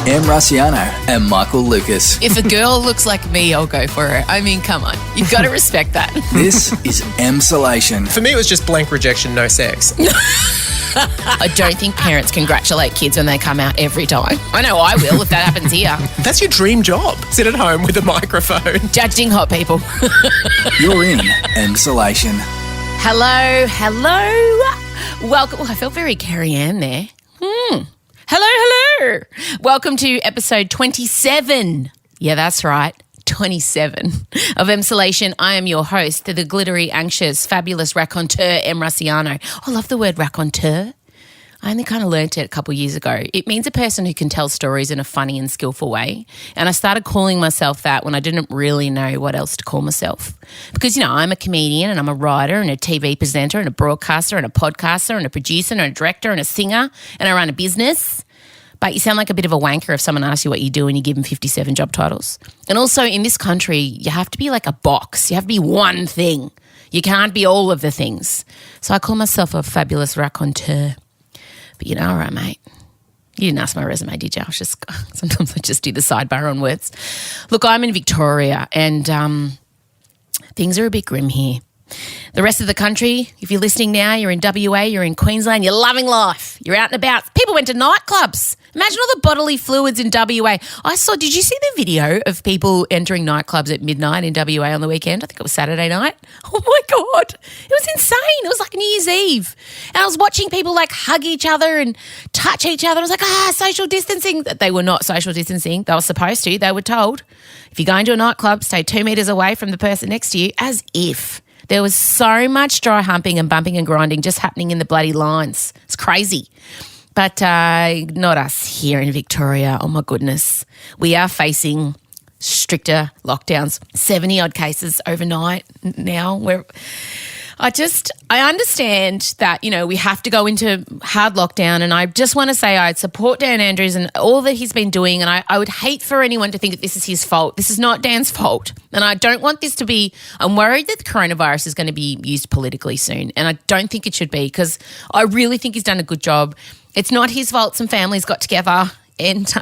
Em Rusciano and Michael Lucas. If a girl looks like me, I'll go for her. I mean, come on. You've got to respect that. This is Emsolation. For me, it was just blank rejection, no sex. I don't think parents congratulate kids when they come out every time. I know I will if that happens here. That's your dream job. Sit at home with a microphone. Judging hot people. You're in Emsolation. Hello. Welcome. Oh, I felt very Carrie Ann there. Hello. Welcome to episode 27. Yeah, that's right. 27 of Emsolation. I am your host, the glittery, anxious, fabulous raconteur, Em Rusciano. I love the word raconteur. I only kind of learnt it a couple of years ago. It means a person who can tell stories in a funny and skillful way. And I started calling myself that when I didn't really know what else to call myself. Because, you know, I'm a comedian and I'm a writer and a TV presenter and a broadcaster and a podcaster and a producer and a director and a singer and I run a business. But you sound like a bit of a wanker if someone asks you what you do and you give them 57 job titles. And also in this country, you have to be like a box. You have to be one thing. You can't be all of the things. So I call myself a fabulous raconteur. But you know, all right, mate. You didn't ask my resume, did you? Sometimes I just do the sidebar on words. Look, I'm in Victoria and things are a bit grim here. The rest of the country, if you're listening now, you're in WA, you're in Queensland, you're loving life. You're out and about. People went to nightclubs. Imagine all the bodily fluids in WA. Did you see the video of people entering nightclubs at midnight in WA on the weekend? I think it was Saturday night. Oh my God. It was insane. It was like New Year's Eve. And I was watching people like hug each other and touch each other. I was like, social distancing. They were not social distancing. They were supposed to. They were told, if you go into a nightclub, stay 2 metres away from the person next to you, as if. There was so much dry humping and bumping and grinding just happening in the bloody lines. It's crazy. But not us here in Victoria. Oh, my goodness. We are facing stricter lockdowns, 70-odd cases overnight now. I understand that, you know, we have to go into hard lockdown and I just want to say I support Dan Andrews and all that he's been doing and I would hate for anyone to think that this is his fault. This is not Dan's fault and I don't want this to be – I'm worried that the coronavirus is going to be used politically soon and I don't think it should be because I really think he's done a good job. It's not his fault some families got together and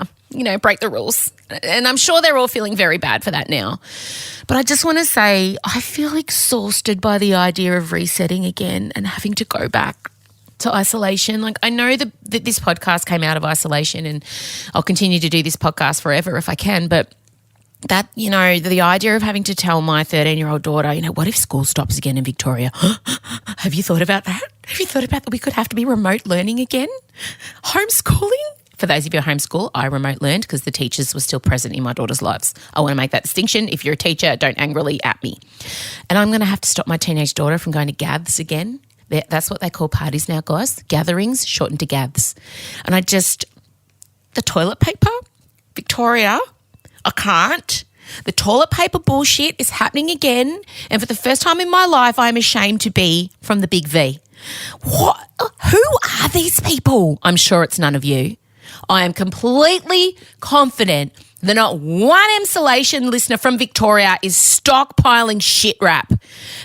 break the rules. And I'm sure they're all feeling very bad for that now. But I just want to say I feel exhausted by the idea of resetting again and having to go back to isolation. Like I know that this podcast came out of isolation and I'll continue to do this podcast forever if I can. But that, you know, the idea of having to tell my 13-year-old daughter, you know, what if school stops again in Victoria? Have you thought about that? Have you thought about that we could have to be remote learning again? Homeschooling? For those of you who homeschool, I remote learned because the teachers were still present in my daughter's lives. I want to make that distinction. If you're a teacher, don't angrily at me. And I'm going to have to stop my teenage daughter from going to gaths again. That's what they call parties now, guys. Gatherings shortened to gaths. And the toilet paper, Victoria, I can't. The toilet paper bullshit is happening again. And for the first time in my life, I'm ashamed to be from the big V. What? Who are these people? I'm sure it's none of you. I am completely confident that not one Emsolation listener from Victoria is stockpiling shit rap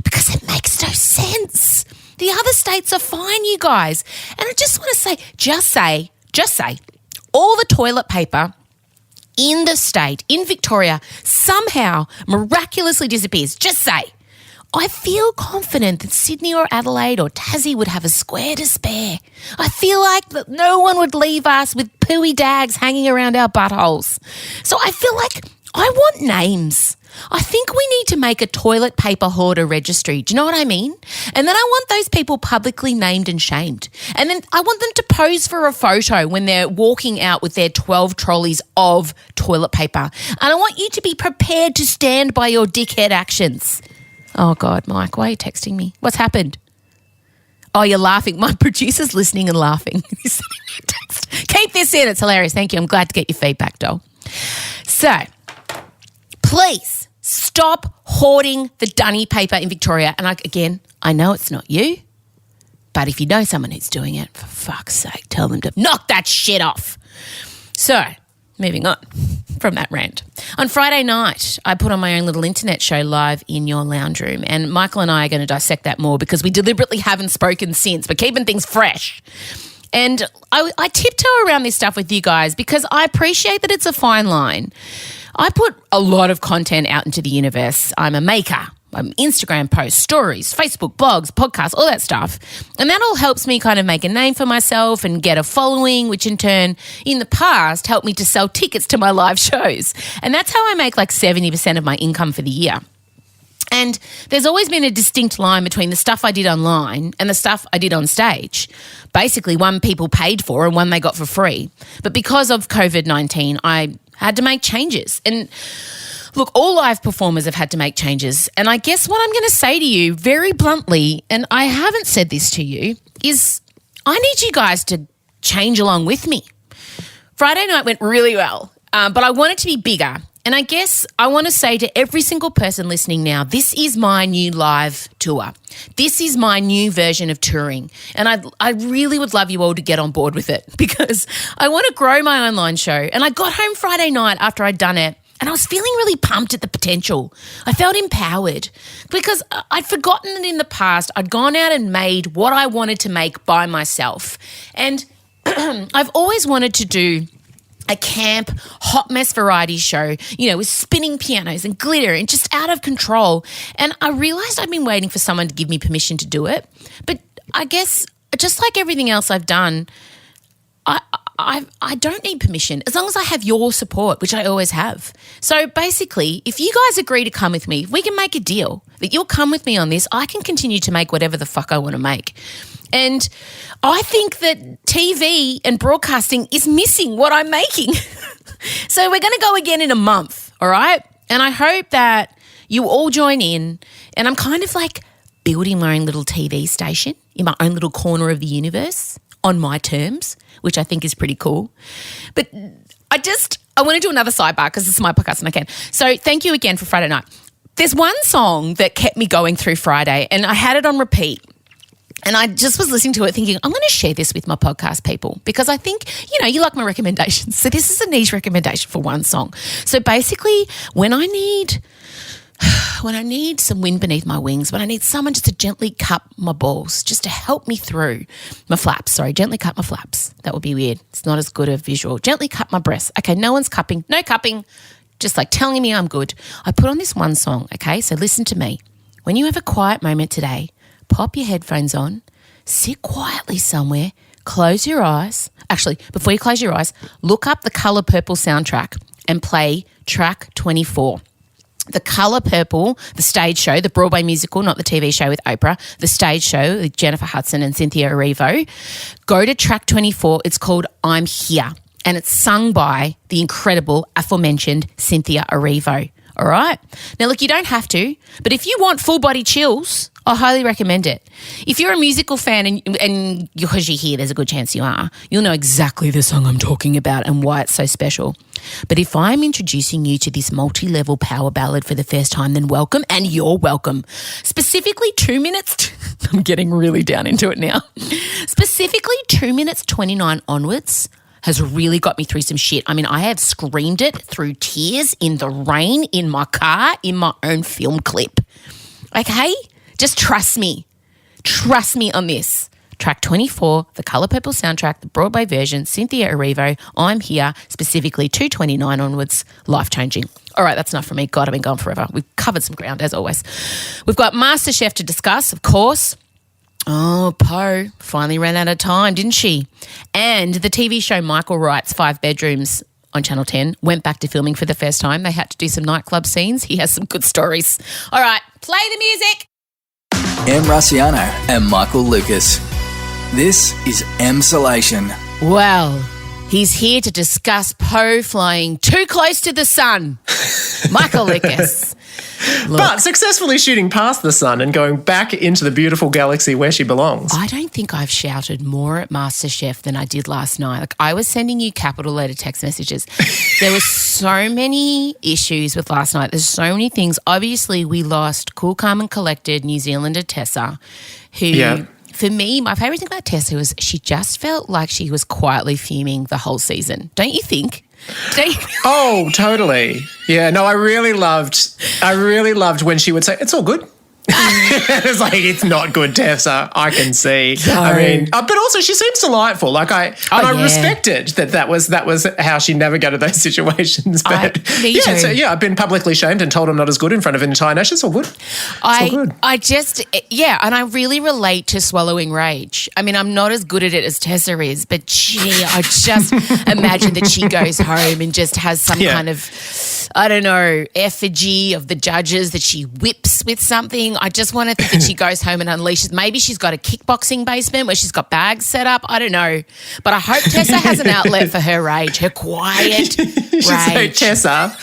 because it makes no sense. The other states are fine, you guys. And I just want to say, just say, all the toilet paper in the state, in Victoria, somehow miraculously disappears. Just say. I feel confident that Sydney or Adelaide or Tassie would have a square to spare. I feel like that no one would leave us with pooey dags hanging around our buttholes. So I feel like I want names. I think we need to make a toilet paper hoarder registry. Do you know what I mean? And then I want those people publicly named and shamed. And then I want them to pose for a photo when they're walking out with their 12 trolleys of toilet paper. And I want you to be prepared to stand by your dickhead actions. Oh, God, Mike, why are you texting me? What's happened? Oh, you're laughing. My producer's listening and laughing. He's sending me a text. Keep this in. It's hilarious. Thank you. I'm glad to get your feedback, doll. So, please stop hoarding the dunny paper in Victoria. And I know it's not you, but if you know someone who's doing it, for fuck's sake, tell them to knock that shit off. So, moving on from that rant. On Friday night, I put on my own little internet show live in your lounge room, and Michael and I are going to dissect that more because we deliberately haven't spoken since. We're keeping things fresh. And I tiptoe around this stuff with you guys because I appreciate that it's a fine line. I put a lot of content out into the universe. I'm a maker. I'm Instagram posts, stories, Facebook, blogs, podcasts, all that stuff. And that all helps me kind of make a name for myself and get a following, which in turn, in the past, helped me to sell tickets to my live shows. And that's how I make like 70% of my income for the year. And there's always been a distinct line between the stuff I did online and the stuff I did on stage. Basically, one people paid for and one they got for free. But because of COVID-19, I had to make changes. And look, all live performers have had to make changes. And I guess what I'm going to say to you very bluntly, and I haven't said this to you, is I need you guys to change along with me. Friday night went really well, but I want it to be bigger. And I guess I want to say to every single person listening now, this is my new live tour. This is my new version of touring. And I really would love you all to get on board with it because I want to grow my online show. And I got home Friday night after I'd done it and I was feeling really pumped at the potential. I felt empowered because I'd forgotten that in the past I'd gone out and made what I wanted to make by myself. And I've always wanted to do a camp, hot mess variety show, with spinning pianos and glitter and just out of control. And I realised I'd been waiting for someone to give me permission to do it. But I guess just like everything else I've done, I don't need permission as long as I have your support, which I always have. So basically, if you guys agree to come with me, we can make a deal that you'll come with me on this. I can continue to make whatever the fuck I want to make. And I think that TV and broadcasting is missing what I'm making. So we're going to go again in a month, all right? And I hope that you all join in. And I'm kind of like building my own little TV station in my own little corner of the universe on my terms, which I think is pretty cool. But I want to do another sidebar because this is my podcast and I can. So thank you again for Friday night. There's one song that kept me going through Friday and I had it on repeat. And I just was listening to it thinking, I'm going to share this with my podcast people because I think, you like my recommendations. So this is a niche recommendation for one song. So basically when I need some wind beneath my wings, when I need someone just to gently cup my balls, just to help me through my flaps. Sorry, gently cut my flaps. That would be weird. It's not as good a visual. Gently cut my breasts. Okay, no one's cupping. No cupping. Just like telling me I'm good. I put on this one song, okay? So listen to me. When you have a quiet moment today, pop your headphones on, sit quietly somewhere, close your eyes. Actually, before you close your eyes, look up the Colour Purple soundtrack and play track 24. The Colour Purple, the stage show, the Broadway musical, not the TV show with Oprah, the stage show with Jennifer Hudson and Cynthia Erivo. Go to track 24. It's called I'm Here, and it's sung by the incredible aforementioned Cynthia Erivo. All right? Now, look, you don't have to, but if you want full body chills, I highly recommend it. If you're a musical fan and because you're here, there's a good chance you are, you'll know exactly the song I'm talking about and why it's so special. But if I'm introducing you to this multi-level power ballad for the first time, then welcome, and you're welcome. Specifically 2 minutes, I'm getting really down into it now. Specifically 2 minutes 29 onwards has really got me through some shit. I mean, I have screamed it through tears, in the rain, in my car, in my own film clip. Okay? Just trust me. Trust me on this. Track 24, the Colour Purple soundtrack, the Broadway version, Cynthia Erivo, I'm Here, specifically 2:29 onwards, life-changing. All right, that's enough from me. God, I've been gone forever. We've covered some ground, as always. We've got Masterchef to discuss, of course. Oh, Poe finally ran out of time, didn't she? And the TV show Michael Wright's 5 Bedrooms on Channel 10 went back to filming for the first time. They had to do some nightclub scenes. He has some good stories. All right, play the music. Em Rusciano and Michael Lucas. This is Emsolation. Well, he's here to discuss Poe flying too close to the sun. Michael Lucas. Look, But successfully shooting past the sun and going back into the beautiful galaxy where she belongs. I don't think I've shouted more at MasterChef than I did last night. Like, I was sending you capital letter text messages. There were so many issues with last night. There's so many things. Obviously, we lost cool, calm and collected New Zealander Tessa, who, for me, my favourite thing about Tessa was she just felt like she was quietly fuming the whole season. Don't you think? Oh, totally. Yeah, no, I really loved when she would say, it's all good. It's like, it's not good, Tessa. I can see. No. I mean, but also she seems delightful. Like I respected that was how she navigated those situations. But me too. So I've been publicly shamed and told I'm not as good in front of an entire nation. It's all good. And I really relate to swallowing rage. I mean, I'm not as good at it as Tessa is, but I just imagine that she goes home and just has some kind of, I don't know, effigy of the judges that she whips with something. I just want to think that she goes home and unleashes. Maybe she's got a kickboxing basement where she's got bags set up. I don't know. But I hope Tessa has an outlet for her rage, her quiet rage. Say, Tessa,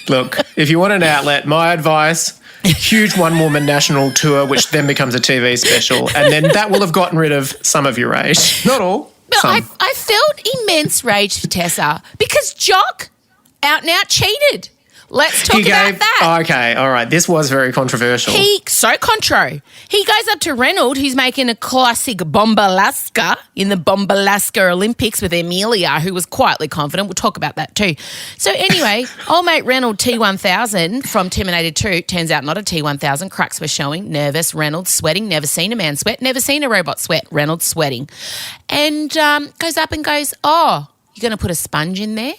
look, if you want an outlet, my advice, huge one-woman national tour, which then becomes a TV special, and then that will have gotten rid of some of your rage. Not all, some. I felt immense rage for Tessa because Jock out and out cheated. Let's talk about that. Okay, all right. This was very controversial. So contro. He goes up to Reynold, who's making a classic Bombalaska in the Bombalaska Olympics with Emilia, who was quietly confident. We'll talk about that too. So anyway, old mate Reynold T1000 from Terminator 2, turns out not a T1000, cracks were showing, nervous, Reynold sweating, never seen a man sweat, never seen a robot sweat, Reynold sweating. And goes up and goes, oh, you're going to put a sponge in there?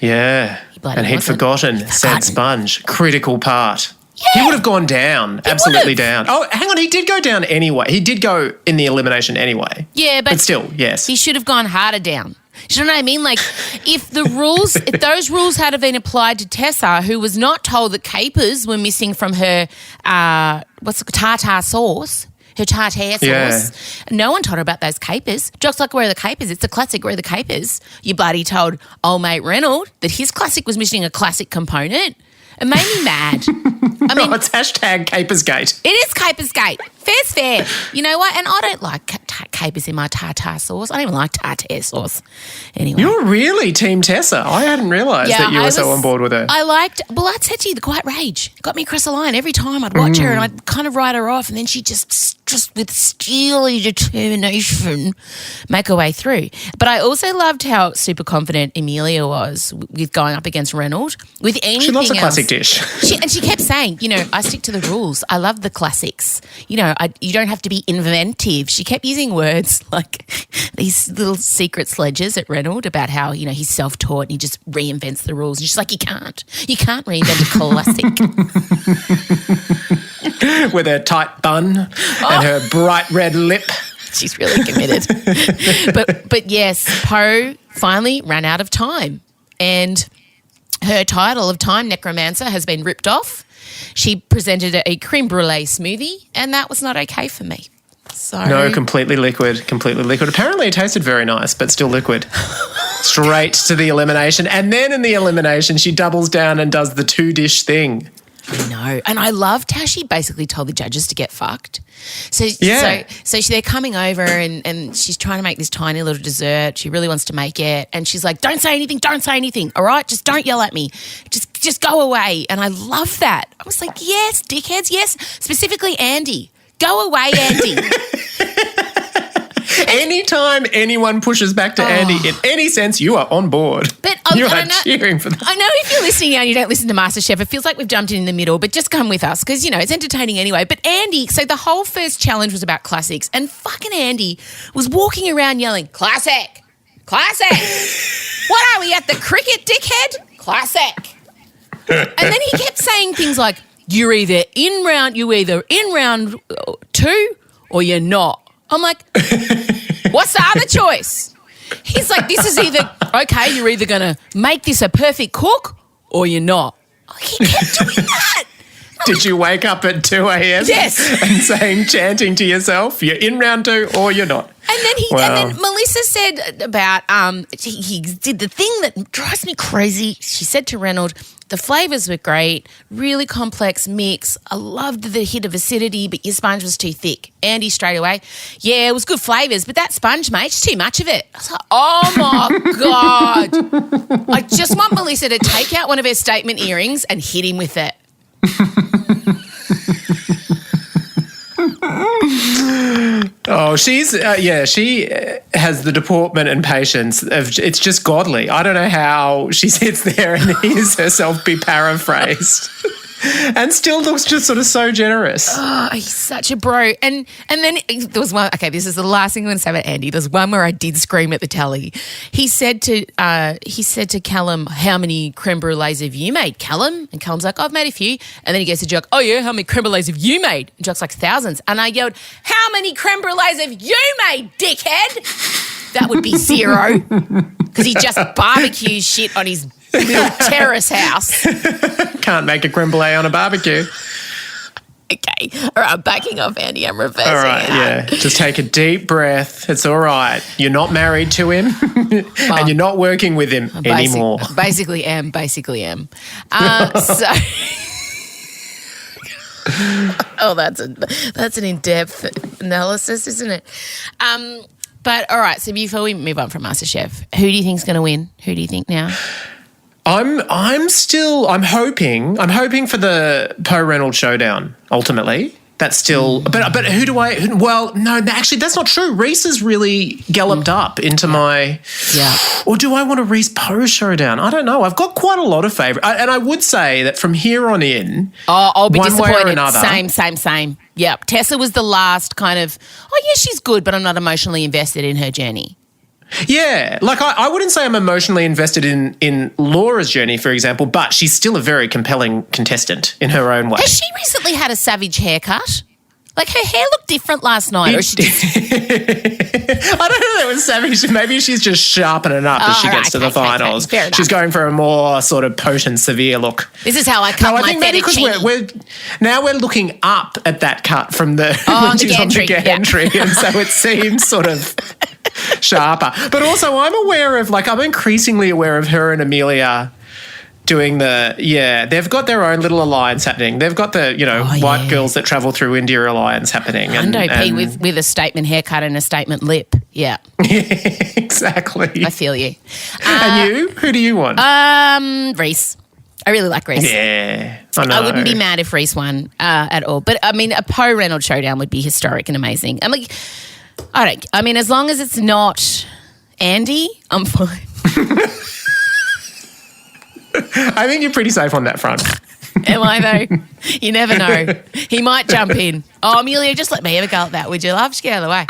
Yeah, and he'd forgotten said sponge, critical part. Yeah. He would have gone down, absolutely down. Oh, hang on, he did go down anyway. He did go in the elimination anyway. Yeah, but still, yes. He should have gone harder down. Do you know what I mean? Like, if those rules had been applied to Tessa, who was not told that capers were missing from her, tartar sauce, her tartare sauce. No one told her about those capers. Jock's like, where are the capers? It's a classic, where are the capers? You bloody told old mate Reynold that his classic was missing a classic component. It made me mad. I mean, it's hashtag Capersgate. It is Capersgate. Fair's fair. You know what? And I don't like capers in my tartar sauce. I don't even like tartare sauce. Anyway. You're really Team Tessa. I hadn't realised that you were so on board with her. I said to you, the quiet rage got me across the line every time. I'd watch her and I'd kind of write her off, and then she just with steely determination make her way through. But I also loved how super confident Emilia was with going up against Reynold. With anything she loves a classic dish. She kept saying, I stick to the rules. I love the classics. You don't have to be inventive. She kept using words like these little secret sledges at Reynold about how, he's self-taught and he just reinvents the rules. And she's like, you can't reinvent a classic. With her tight bun and her bright red lip. She's really committed. but yes, Poe finally ran out of time, and her title of Time Necromancer has been ripped off. She presented a creme brulee smoothie, and that was not okay for me. So no, completely liquid. Apparently it tasted very nice, but still liquid. Straight to the elimination. And then in the elimination, she doubles down and does the 2-dish thing. I know. And I loved how she basically told the judges to get fucked. So they're coming over and she's trying to make this tiny little dessert. She really wants to make it. And she's like, don't say anything, all right? Just don't yell at me. Just go away. And I love that. I was like, yes, dickheads, yes. Specifically Andy. Go away, Andy. Anytime anyone pushes back to Andy in any sense, you are on board. But you are cheering for them. I know if you're listening now and you don't listen to Masterchef, it feels like we've jumped in the middle, but just come with us because, it's entertaining anyway. But Andy, so the whole first challenge was about classics, and fucking Andy was walking around yelling, classic. What are we at the cricket, dickhead? Classic. And then he kept saying things like, you're either in round 2 or you're not. I'm like, what's the other choice? He's like, this is either, okay, you're either going to make this a perfect cook or you're not. He kept doing that. Did you wake up at 2 a.m. Yes. and chanting to yourself, you're in round 2 or you're not? And then Melissa said about he did the thing that drives me crazy. She said to Reynold, the flavours were great, really complex mix. I loved the hit of acidity, but your sponge was too thick. Andy straight away, yeah, it was good flavours, but that sponge, mate, it's too much of it. I was like, oh my God. I just want Melissa to take out one of her statement earrings and hit him with it. Oh, she has the deportment and patience of, it's just godly. I don't know how she sits there and hears herself be paraphrased. And still looks just sort of so generous. Oh, he's such a bro. And then there was one, okay, this is the last thing I'm going to say about Andy. There's one where I did scream at the telly. He said to Callum, how many creme brulees have you made, Callum? And Callum's like, I've made a few. And then he goes to Jock, oh yeah, how many creme brulees have you made? And Jock's like, thousands. And I yelled, how many creme brulees have you made, dickhead? That would be 0. Because he just barbecues shit on his little terrace house. Can't make a creme brulee on a barbecue. Okay. All right, I'm backing off, Andy. I'm reversing. All right, yeah. Just take a deep breath. It's all right. You're not married to him and you're not working with him anymore. Basically am. Oh, that's an in-depth analysis, isn't it? But all right, so before we move on from MasterChef, who do you think's going to win? Who do you think now? I'm hoping for the Reynold showdown ultimately. That's still, but who do I? Well, no, actually, that's not true. Reese has really galloped up into my. Yeah. Or do I want a Reese Poe showdown? I don't know. I've got quite a lot of favourites, and I would say that from here on in, I'll be one disappointed. way or another, Same. Yeah, Tessa was the last kind of. Oh yeah, she's good, but I'm not emotionally invested in her journey. Yeah, like I wouldn't say I'm emotionally invested in Laura's journey, for example, but she's still a very compelling contestant in her own way. Has she recently had a savage haircut? Like her hair looked different last night. Or she just... I don't know that was savage. Maybe she's just sharpening up as she gets to the finals. Okay, she's going for a more sort of potent, severe look. This is how I cut my fettuccine. We're looking up at that cut from the on the gantry, yeah. and so it seems sort of sharper. But also I'm increasingly aware of her and Amelia doing they've got their own little alliance happening. They've got the, white girls that travel through India alliance happening. Hundo P with a statement haircut and a statement lip. Yeah. Exactly. I feel you. And you? Who do you want? Reese. I really like Reese. Yeah, I know. I wouldn't be mad if Reese won at all. But, I mean, a Poe Reynold showdown would be historic and amazing. And, as long as it's not Andy, I'm fine. I think you're pretty safe on that front. Am I though? You never know. He might jump in. Oh, Amelia, just let me have a go at that, would you, love? Just get out of the way.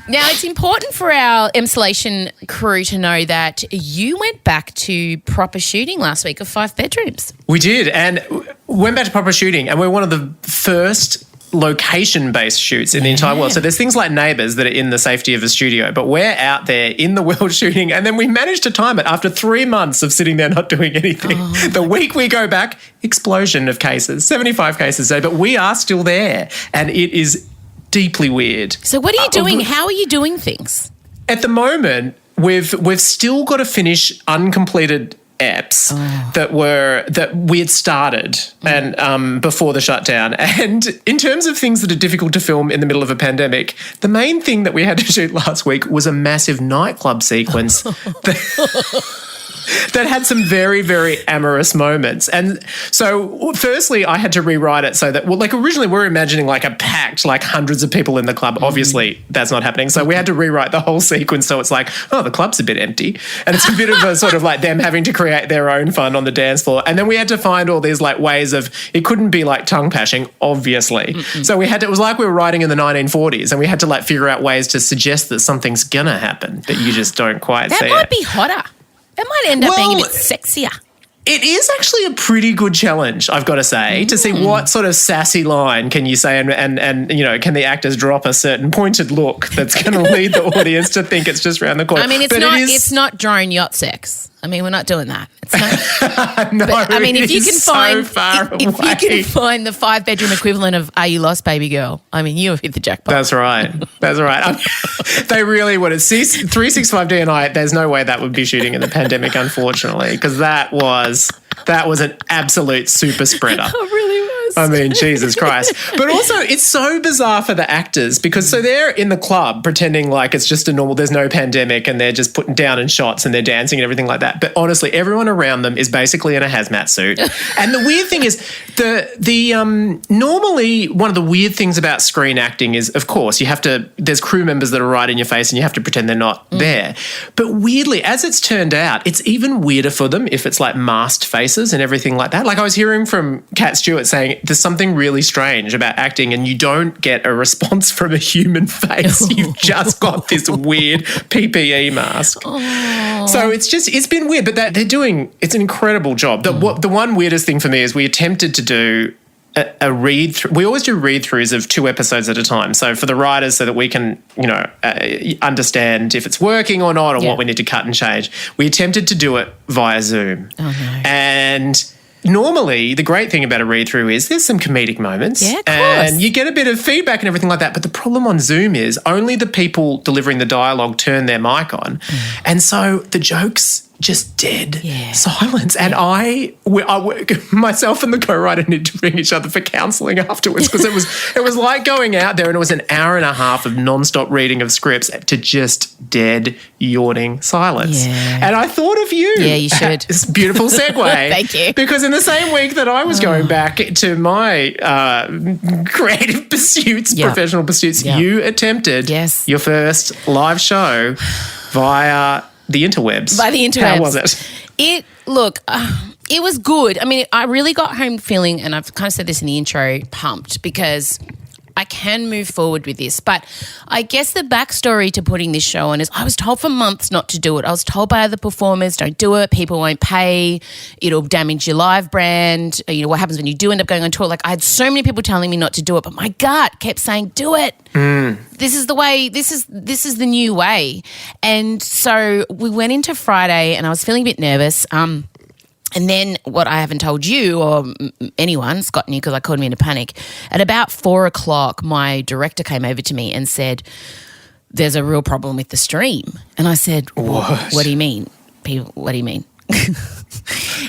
Now, it's important for our Emsolation crew to know that you went back to proper shooting last week of 5 bedrooms. We did, and went back to proper shooting, and we're one of the first location-based shoots in the entire world. So there's things like Neighbours that are in the safety of a studio, but we're out there in the world shooting, and then we managed to time it after 3 months of sitting there not doing anything. The week we go back, explosion of cases, 75 cases a day, but we are still there, and it is deeply weird. So what are you doing? How are you doing things? At the moment, we've still got to finish uncompleted eps that we had started and before the shutdown. And in terms of things that are difficult to film in the middle of a pandemic, the main thing that we had to shoot last week was a massive nightclub sequence that had some very, very amorous moments. And so firstly, I had to rewrite it so that, originally we were imagining a packed, hundreds of people in the club. Obviously, that's not happening. So we had to rewrite the whole sequence so it's the club's a bit empty. And it's a bit of a sort of them having to create their own fun on the dance floor. And then we had to find all these ways of, it couldn't be tongue pashing, obviously. So it was like we were writing in the 1940s and we had to figure out ways to suggest that something's gonna happen, but you just don't quite see it. That might be hotter. It might end up being a bit sexier. It is actually a pretty good challenge, I've got to say, to see what sort of sassy line can you say and can the actors drop a certain pointed look that's going to lead the audience to think it's just around the corner. I mean, it's not drone yacht sex. I mean, we're not doing that. It's not. No, but, I mean, if you can find if you can find the 5-bedroom equivalent of "Are You Lost, Baby Girl?" I mean, you have hit the jackpot. That's right. They really would. 365D and I. There's no way that would be shooting in the pandemic, unfortunately, because that was an absolute super spreader. It really was. I mean, Jesus Christ. But also, it's so bizarre for the actors because so they're in the club pretending like it's just a normal, there's no pandemic and they're just putting down in shots and they're dancing and everything like that. But honestly, everyone around them is basically in a hazmat suit. And the weird thing is normally one of the weird things about screen acting is, of course, there's crew members that are right in your face and you have to pretend they're not there. But weirdly, as it's turned out, it's even weirder for them if it's like masked faces and everything like that. Like I was hearing from Kat Stewart saying there's something really strange about acting and you don't get a response from a human face. You've just got this weird PPE mask. So it's been weird, but it's an incredible job. The one weirdest thing for me is we attempted to do a read-through. We always do read-throughs of 2 episodes at a time. So for the writers, so that we can, understand if it's working or not or what we need to cut and change. We attempted to do it via Zoom. Oh, no. And normally, the great thing about a read-through is there's some comedic moments. Yeah, of course. And you get a bit of feedback and everything like that. But the problem on Zoom is only the people delivering the dialogue turn their mic on. And so the jokes just dead silence. And I myself and the co-writer need to ring each other for counselling afterwards because it was like going out there and it was an hour and a half of non-stop reading of scripts to just dead yawning silence. Yeah. And I thought of you. Yeah, you should. It's a beautiful segue. Thank you. Because in the same week that I was going back to my creative pursuits, professional pursuits, you attempted your first live show via the interwebs. By the interwebs. How was it? It was good. I mean, I really got home feeling, and I've kind of said this in the intro, pumped because I can move forward with this. But I guess the backstory to putting this show on is I was told for months not to do it. I was told by other performers, don't do it, people won't pay, it'll damage your live brand, what happens when you do end up going on tour. Like I had so many people telling me not to do it, but my gut kept saying, do it. This is the way, this is the new way. And so we went into Friday and I was feeling a bit nervous. And then what I haven't told you or anyone, Scott knew because I called me in a panic, at about 4:00, my director came over to me and said, there's a real problem with the stream. And I said, what do you mean? What do you mean?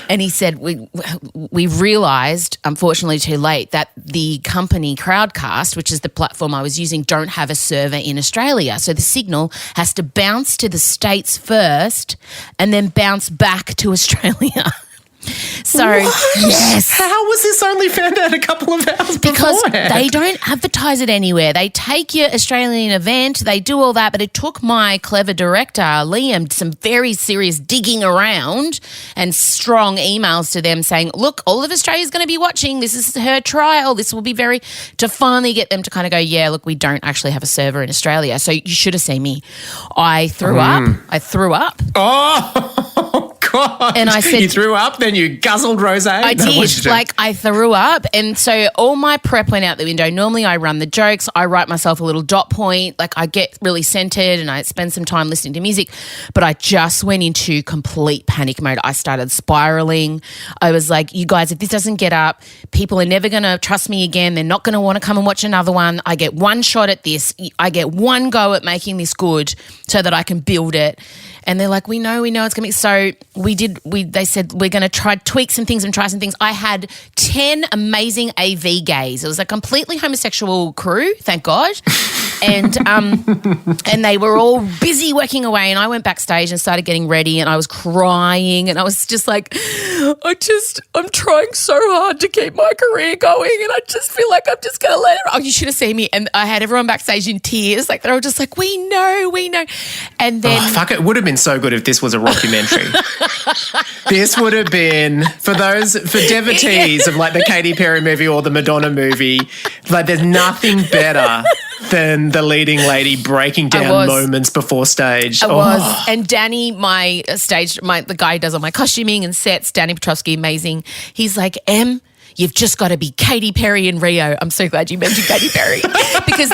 And he said, we realised, unfortunately too late, that the company Crowdcast, which is the platform I was using, don't have a server in Australia. So the signal has to bounce to the States first and then bounce back to Australia. So, yes. How was this only found out a couple of hours because beforehand? They don't advertise it anywhere. They take your Australian event, they do all that, but it took my clever director, Liam, some very serious digging around and strong emails to them saying, look, all of Australia's going to be watching. This is her trial. This will be to finally get them to kind of go, yeah, look, we don't actually have a server in Australia. So you should have seen me. I threw up. Oh, God. And I said, you threw up, then you guzzled rosé? I did. I threw up. And so all my prep went out the window. Normally I run the jokes. I write myself a little dot point. Like I get really centered and I spend some time listening to music. But I just went into complete panic mode. I started spiraling. I was like, you guys, if this doesn't get up, people are never going to trust me again. They're not going to want to come and watch another one. I get one shot at this. I get one go at making this good so that I can build it. And they're like, we know it's going to be. So they said, we're going to tweak some things and try some things. I had 10 amazing AV gays. It was a completely homosexual crew, thank God. And they were all busy working away. And I went backstage and started getting ready and I was crying and I was just like, I'm trying so hard to keep my career going and I just feel like I'm just going to let it. Oh, you should have seen me. And I had everyone backstage in tears. Like they're all just like, we know. And then. Oh, fuck, it would have been so good if this was a rockumentary. This would have been, for devotees of like the Katy Perry movie or the Madonna movie, like there's nothing better than the leading lady breaking down moments before stage. I was. And Danny, the guy who does all my costuming and sets, Danny Petrovsky, amazing. He's like, you've just got to be Katy Perry in Rio. I'm so glad you mentioned Katy Perry because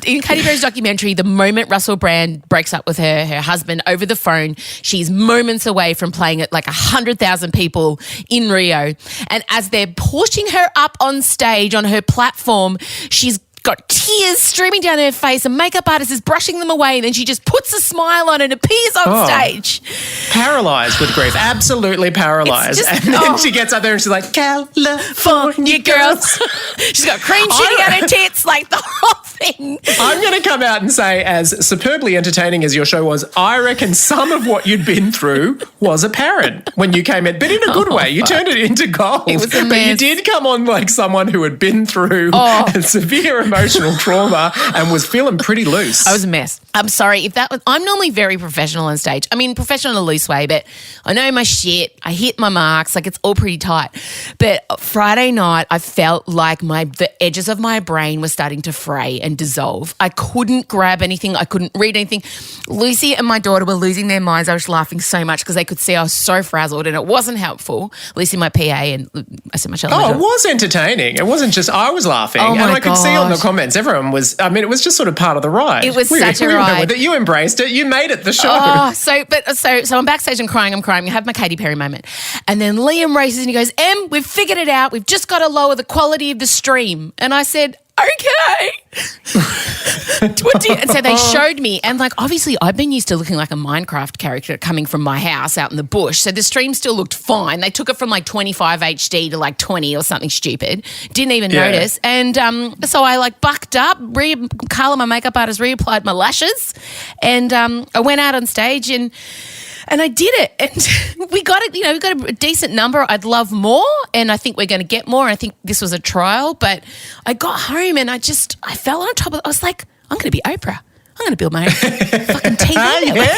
in Katy Perry's documentary, the moment Russell Brand breaks up with her husband over the phone, she's moments away from playing at like 100,000 people in Rio. And as they're pushing her up on stage on her platform, she's got tears streaming down her face. A makeup artist is brushing them away, and then she just puts a smile on and appears on stage. Paralysed with grief. Absolutely paralysed. And then she gets up there and she's like, California girls. She's got cream shooting out her tits, like the whole thing. I'm going to come out and say, as superbly entertaining as your show was, I reckon some of what you'd been through was apparent when you came in, but in a good way. You turned it into gold. It was a but mess. you did come on like someone who had been through a severe emotional trauma and was feeling pretty loose. I was a mess. I'm sorry if that was. I'm normally very professional on stage. I mean, professional in a loose way, but I know my shit. I hit my marks. Like, it's all pretty tight. But Friday night, I felt like the edges of my brain were starting to fray and dissolve. I couldn't grab anything. I couldn't read anything. Lucy and my daughter were losing their minds. I was laughing so much because they could see I was so frazzled, and it wasn't helpful. Lucy, my PA, and I said, Michelle. Oh, it was entertaining. It wasn't just I was laughing, and I could see on the comments everyone was. I mean, it was just sort of part of the ride. It was such a ride. With it. You embraced it. You made it the show. Oh, so I'm backstage and crying. I'm crying. I have my Katy Perry moment, and then Liam races and he goes, "Em, we've figured it out. We've just got to lower the quality of the stream." And I said, okay. And so they showed me, and like, obviously I've been used to looking like a Minecraft character coming from my house out in the bush, so the stream still looked fine. They took it from like 25 HD to like 20 or something stupid. Didn't even notice. And so I like bucked up, Carla, my makeup artist, reapplied my lashes, and I went out on stage and I did it, and we got it. You know, we got a decent number. I'd love more, and I think we're going to get more. I think this was a trial, but I got home and I fell on top of it. I was like, I'm going to be Oprah. I'm going to build my own fucking TV network.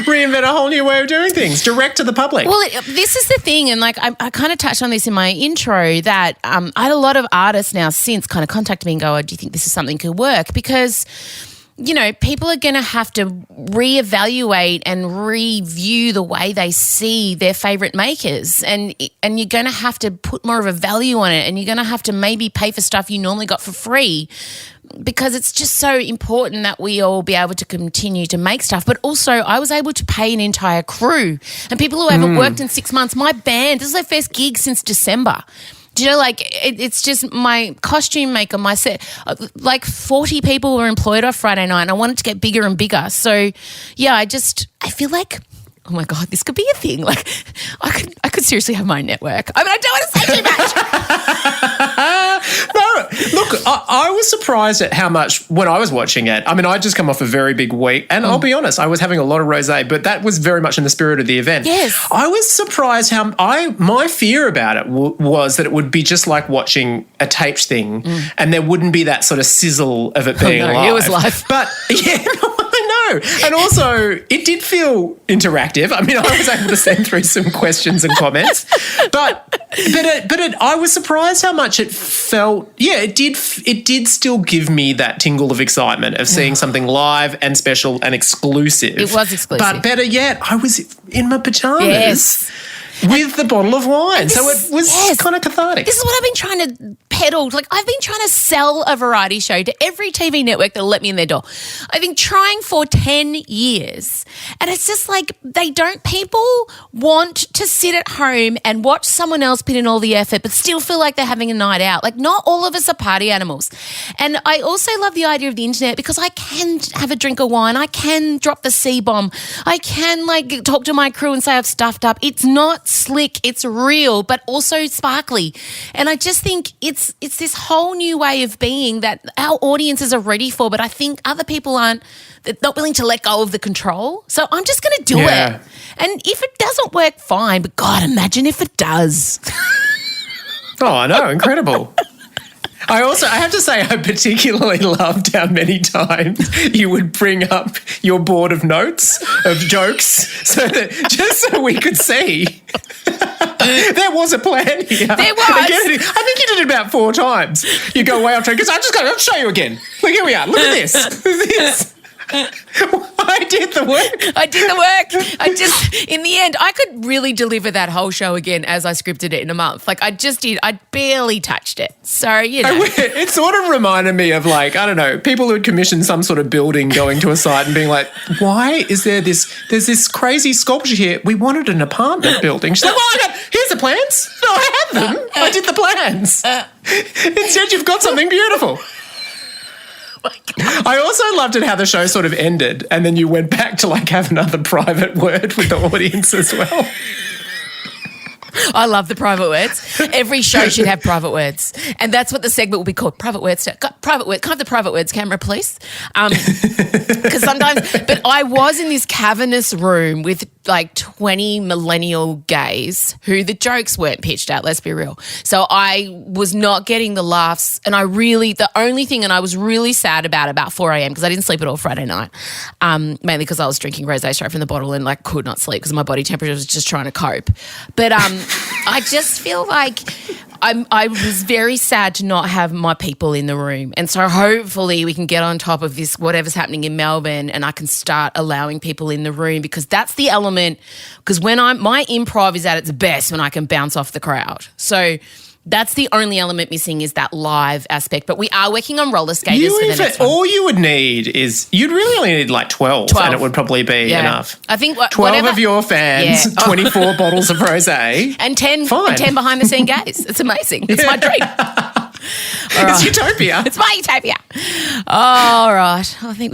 Reinvent a whole new way of doing things, direct to the public. Well, this is the thing, and like I kind of touched on this in my intro, that I had a lot of artists now since kind of contact me and go, oh, do you think this is something that could work? Because, you know, people are going to have to reevaluate and review the way they see their favourite makers, and you're going to have to put more of a value on it, and you're going to have to maybe pay for stuff you normally got for free, because it's just so important that we all be able to continue to make stuff. But also, I was able to pay an entire crew, and people who haven't worked in 6 months. My band, this is their first gig since December. Do you know, like, it's just my costume maker, my set, like 40 people were employed off Friday night, and I wanted to get bigger and bigger. So, yeah, I feel like, oh my God, this could be a thing. Like, I could seriously have my own network. I mean, I don't want to say too much. No, look, I was surprised at how much when I was watching it. I mean, I'd just come off a very big week, and I'll be honest, I was having a lot of rosé, but that was very much in the spirit of the event. Yes. I was surprised how my fear about it was that it would be just like watching a taped thing, and there wouldn't be that sort of sizzle of it being live. It was live. But yeah, no, I know. And also, it did feel interactive. I mean, I was able to send through some questions and comments, but I was surprised how much it felt. Yeah, it did still give me that tingle of excitement of seeing something live and special and exclusive. It was exclusive. But better yet, I was in my pajamas. Yes. With the bottle of wine. So it was kind of cathartic. This is what I've been trying to peddle. Like, I've been trying to sell a variety show to every TV network that'll let me in their door. I've been trying for 10 years. And it's just like, people want to sit at home and watch someone else put in all the effort but still feel like they're having a night out. Like, not all of us are party animals. And I also love the idea of the internet because I can have a drink of wine. I can drop the C-bomb. I can, like, talk to my crew and say I've stuffed up. It's not slick, it's real, but also sparkly. And I just think it's this whole new way of being that our audiences are ready for, but I think other people aren't, they're not willing to let go of the control. So I'm just going to do it. And if it doesn't work, fine, but God, imagine if it does. Oh, I know, incredible. I have to say, I particularly loved how many times you would bring up your board of notes, of jokes, so we could see. There was a plan here. There was. Again, I think you did it about 4 times. You go way off track, because I'll show you again. Look, here we are. Look at this. I did the work. In the end, I could really deliver that whole show again as I scripted it in a month. Like, I just did. I barely touched it. So, you know. It sort of reminded me of, like, I don't know, people who had commissioned some sort of building going to a site and being like, why is there's this crazy sculpture here? We wanted an apartment building. She's like, well, here's the plans. No, I have them. I did the plans. Instead, you've got something beautiful. I also loved it how the show sort of ended and then you went back to like have another private word with the audience as well. I love the private words. Every show should have private words. And that's what the segment will be called, private words. Private words. Can I have the private words camera, please? Because sometimes, but I was in this cavernous room with like 20 millennial gays who the jokes weren't pitched at, let's be real. So I was not getting the laughs. And the only thing, and I was really sad about 4 a.m. because I didn't sleep at all Friday night, mainly because I was drinking rosé straight from the bottle and like could not sleep because my body temperature was just trying to cope. But I just feel like I was very sad to not have my people in the room. And so hopefully we can get on top of this, whatever's happening in Melbourne, and I can start allowing people in the room because that's the element. Because my improv is at its best when I can bounce off the crowd. So that's the only element missing is that live aspect. But we are working on roller skaters for the next one. All you would need is, you'd really only need like 12. And it would probably be enough. I think 12 of your fans, 24 bottles of rosé. And 10 behind the scene gays. It's amazing. It's my dream. It's utopia. It's my utopia. All right. I think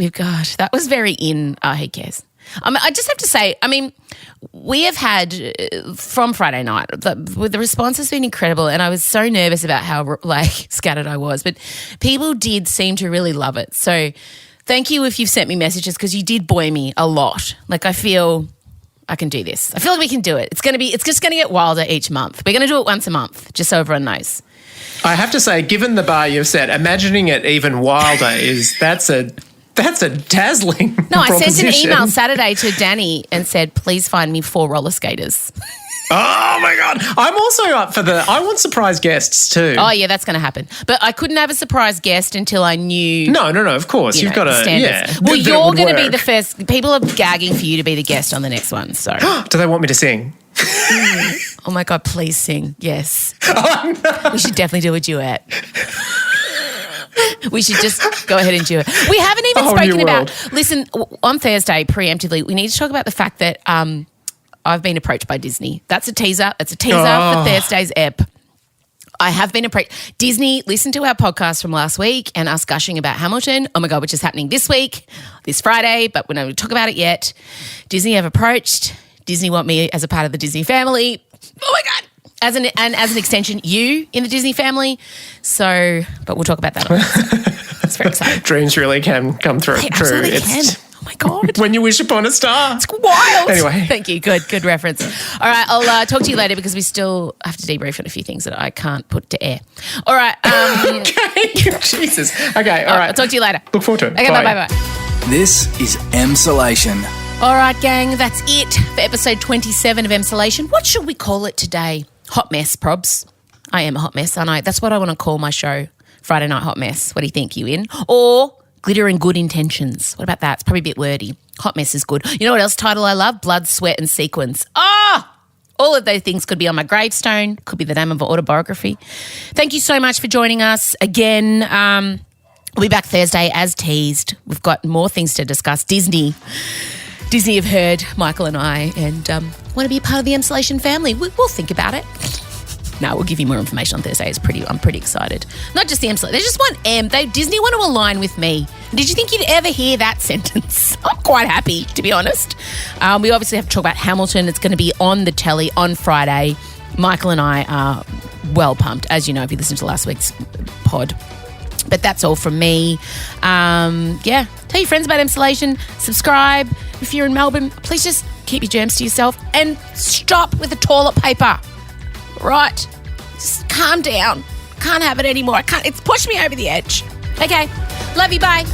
that was very in Who Cares? I just have to say, we have had, from Friday night, the response has been incredible, and I was so nervous about how scattered I was, but people did seem to really love it. So thank you if you've sent me messages because you did buoy me a lot. Like I feel I can do this. I feel like we can do it. It's just going to get wilder each month. We're going to do it once a month, just so everyone knows. I have to say, given the bar you've set, imagining it even wilder that's a dazzling I sent an email Saturday to Danny and said, please find me 4 roller skaters. Oh, my God. I'm also up for I want surprise guests too. Oh, yeah, that's going to happen. But I couldn't have a surprise guest until I knew. No, of course. You've got to, standards. Well, you're going to be the first. People are gagging for you to be the guest on the next one. So, do they want me to sing? Oh, my God, please sing. Yes. Oh, no. We should definitely do a duet. We should just go ahead and do it. We haven't even spoken about, listen, on Thursday, preemptively, we need to talk about the fact that I've been approached by Disney. That's a teaser. That's a teaser for Thursday's ep. I have been approached. Disney, listen to our podcast from last week and us gushing about Hamilton. Oh, my God, which is happening this week, this Friday, but we're not going to talk about it yet. Disney have approached. Disney want me as a part of the Disney family. Oh, my God. As an extension, you in the Disney family. So, but we'll talk about that. It's very exciting. Dreams really can come true. They absolutely can. Oh my God. When you wish upon a star. It's wild. Anyway. Thank you. Good reference. All right. I'll talk to you later because we still have to debrief on a few things that I can't put to air. All right. Okay. Jesus. Okay. All right. I'll talk to you later. Look forward to it. Okay. Bye. This is Emsolation. All right, gang. That's it for episode 27 of Emsolation. What should we call it today? Hot mess, probs. I am a hot mess, aren't I? That's what I want to call my show, Friday Night Hot Mess. What do you think? You in? Or Glitter and Good Intentions. What about that? It's probably a bit wordy. Hot mess is good. You know what else title I love? Blood, Sweat and Sequins. All of those things could be on my gravestone, could be the name of an autobiography. Thank you so much for joining us again. We'll be back Thursday as teased. We've got more things to discuss. Disney have heard Michael and I and want to be a part of the Emsolation family. We'll think about it. No, we'll give you more information on Thursday. I'm pretty excited. Not just the Emsolation. They just want Disney want to align with me. Did you think you'd ever hear that sentence? I'm quite happy, to be honest. We obviously have to talk about Hamilton. It's going to be on the telly on Friday. Michael and I are well pumped, as you know, if you listened to last week's pod. But that's all from me. Tell your friends about Emsolation. Subscribe. If you're in Melbourne, please just keep your germs to yourself and stop with the toilet paper. Right? Just calm down. Can't have it anymore. It's pushed me over the edge. Okay. Love you. Bye.